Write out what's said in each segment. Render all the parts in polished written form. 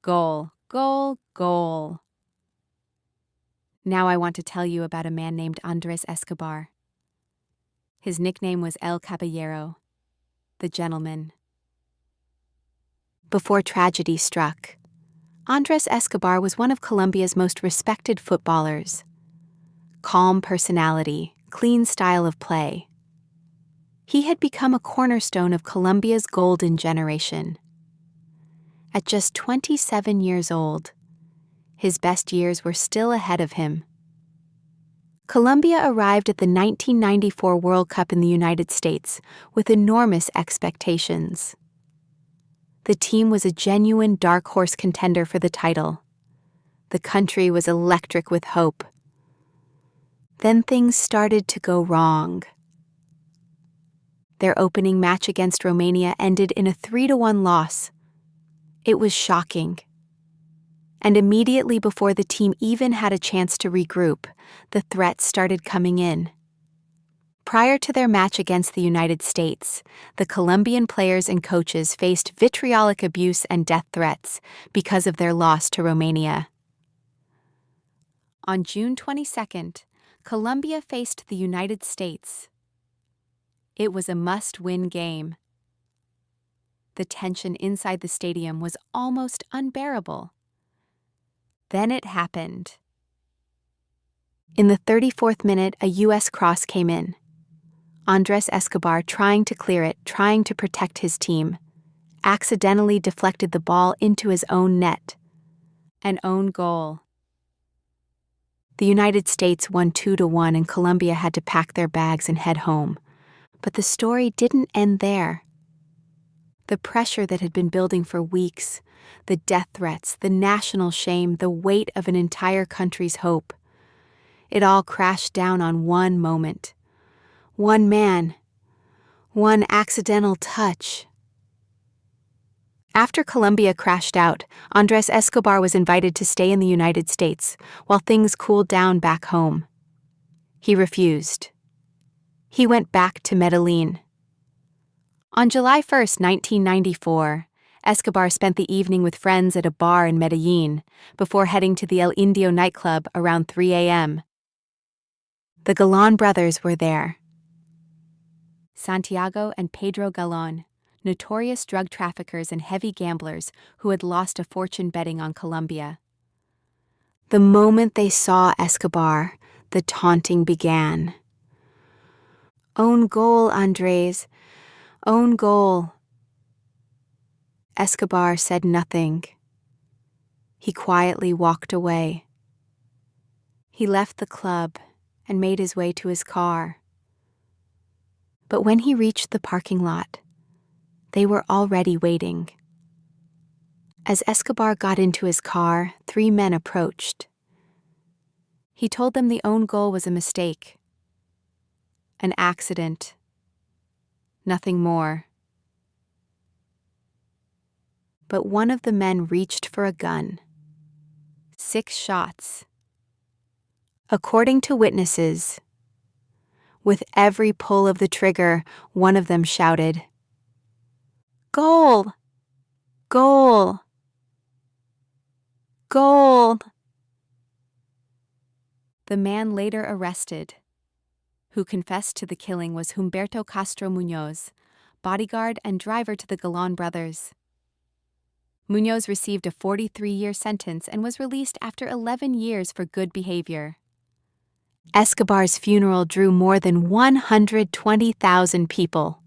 Goal, goal, goal. Now I want to tell you about a man named Andrés Escobar. His nickname was El Caballero, the gentleman. Before tragedy struck, Andrés Escobar was one of Colombia's most respected footballers. Calm personality, clean style of play. He had become a cornerstone of Colombia's golden generation. At just 27 years old, his best years were still ahead of him. Colombia arrived at the 1994 World Cup in the United States with enormous expectations. The team was a genuine dark horse contender for the title. The country was electric with hope. Then things started to go wrong. Their opening match against Romania ended in a 3-1 loss. It was shocking. And immediately before the team even had a chance to regroup, the threats started coming in. Prior to their match against the United States, the Colombian players and coaches faced vitriolic abuse and death threats because of their loss to Romania. On June 22nd, Colombia faced the United States. It was a must-win game. The tension inside the stadium was almost unbearable. Then it happened. In the 34th minute, a U.S. cross came in. Andrés Escobar, trying to clear it, trying to protect his team, accidentally deflected the ball into his own net. An own goal. The United States won 2-1 and Colombia had to pack their bags and head home. But the story didn't end there. The pressure that had been building for weeks, the death threats, the national shame, the weight of an entire country's hope. It all crashed down on one moment. One man. One accidental touch. After Colombia crashed out, Andrés Escobar was invited to stay in the United States while things cooled down back home. He refused. He went back to Medellín. On July 1, 1994, Escobar spent the evening with friends at a bar in Medellín before heading to the El Indio nightclub around 3 a.m. The Galán brothers were there. Santiago and Pedro Galán, notorious drug traffickers and heavy gamblers who had lost a fortune betting on Colombia. The moment they saw Escobar, the taunting began. "Own goal, Andrés. Own goal." Escobar said nothing. He quietly walked away. He left the club and made his way to his car. But when he reached the parking lot, they were already waiting. As Escobar got into his car, 3 men approached. He told them the own goal was a mistake. An accident. Nothing more. But one of the men reached for a gun. 6 shots. According to witnesses, with every pull of the trigger, one of them shouted, "Goal! Goal! Goal!" The man later arrested, who confessed to the killing, was Humberto Castro Muñoz, bodyguard and driver to the Galán brothers. Muñoz received a 43-year sentence and was released after 11 years for good behavior. Escobar's funeral drew more than 120,000 people.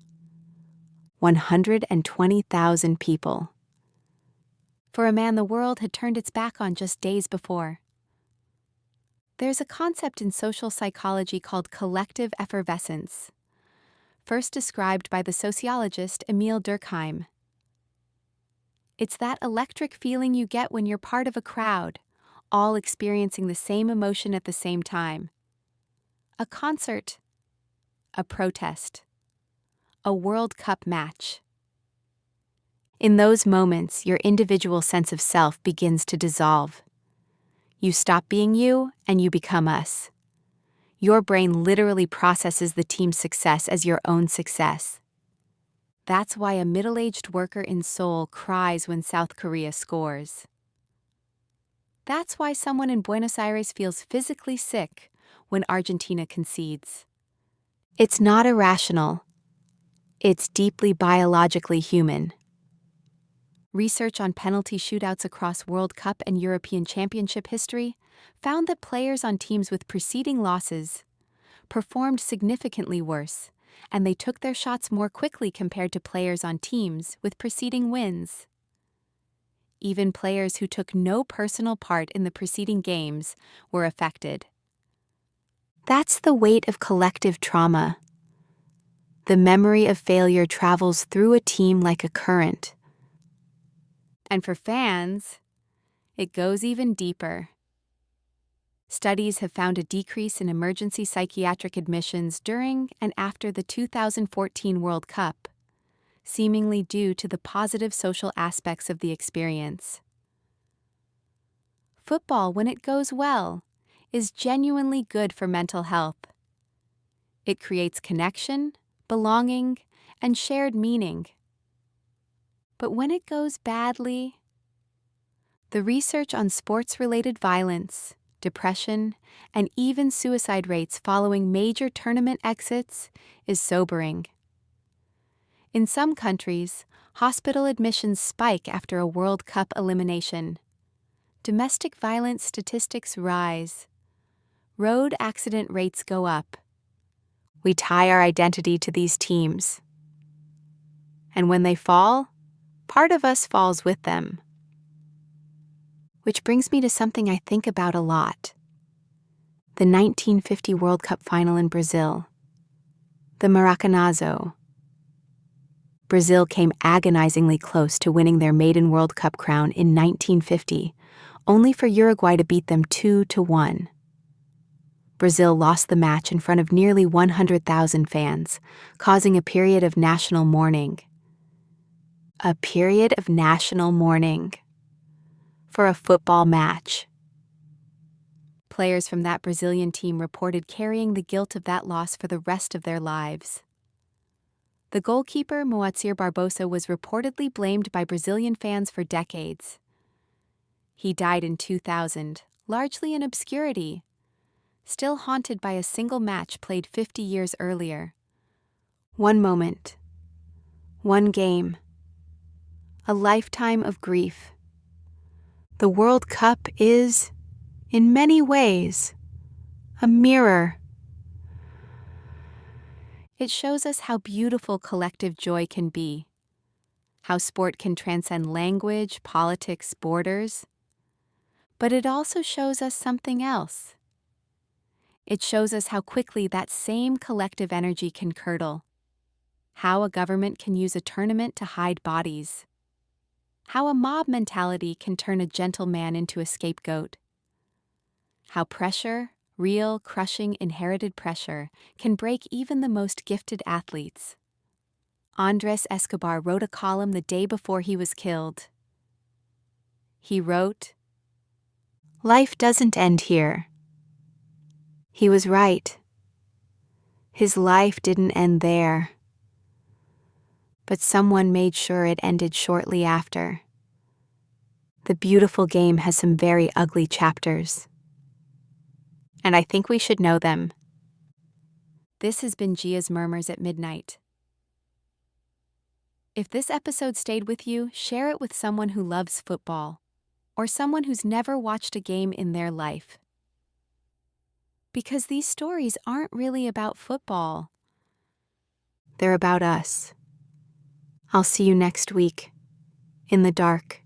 120,000 people. For a man the world had turned its back on just days before. There's a concept in social psychology called collective effervescence, first described by the sociologist Emil Durkheim. It's that electric feeling you get when you're part of a crowd, all experiencing the same emotion at the same time. A concert, a protest, a World Cup match. In those moments, your individual sense of self begins to dissolve. You stop being you and you become us. Your brain literally processes the team's success as your own success. That's why a middle-aged worker in Seoul cries when South Korea scores. That's why someone in Buenos Aires feels physically sick when Argentina concedes. It's not irrational. It's deeply biologically human. Research on penalty shootouts across World Cup and European Championship history found that players on teams with preceding losses performed significantly worse, and they took their shots more quickly compared to players on teams with preceding wins. Even players who took no personal part in the preceding games were affected. That's the weight of collective trauma. The memory of failure travels through a team like a current. And for fans, it goes even deeper. Studies have found a decrease in emergency psychiatric admissions during and after the 2014 World Cup, seemingly due to the positive social aspects of the experience. Football, when it goes well, is genuinely good for mental health. It creates connection, belonging, and shared meaning. But when it goes badly, the research on sports-related violence, depression, and even suicide rates following major tournament exits is sobering. In some countries, hospital admissions spike after a World Cup elimination. Domestic violence statistics rise. Road accident rates go up. We tie our identity to these teams. And when they fall, part of us falls with them. Which brings me to something I think about a lot. The 1950 World Cup final in Brazil. The Maracanazo. Brazil came agonizingly close to winning their maiden World Cup crown in 1950, only for Uruguay to beat them 2-1. Brazil lost the match in front of nearly 100,000 fans, causing a period of national mourning. A period of national mourning for a football match. Players from that Brazilian team reported carrying the guilt of that loss for the rest of their lives. The goalkeeper, Moacir Barbosa, was reportedly blamed by Brazilian fans for decades. He died in 2000, largely in obscurity, still haunted by a single match played 50 years earlier. One moment, one game, a lifetime of grief. The World Cup is, in many ways, a mirror. It shows us how beautiful collective joy can be, how sport can transcend language, politics, borders. But it also shows us something else. It shows us how quickly that same collective energy can curdle, how a government can use a tournament to hide bodies, how a mob mentality can turn a gentle man into a scapegoat, how pressure, real, crushing, inherited pressure, can break even the most gifted athletes. Andrés Escobar wrote a column the day before he was killed. He wrote, "Life doesn't end here." He was right. His life didn't end there. But someone made sure it ended shortly after. The beautiful game has some very ugly chapters. And I think we should know them. This has been Gia's Murmurs at Midnight. If this episode stayed with you, share it with someone who loves football, or someone who's never watched a game in their life. Because these stories aren't really about football. They're about us. I'll see you next week, in the dark.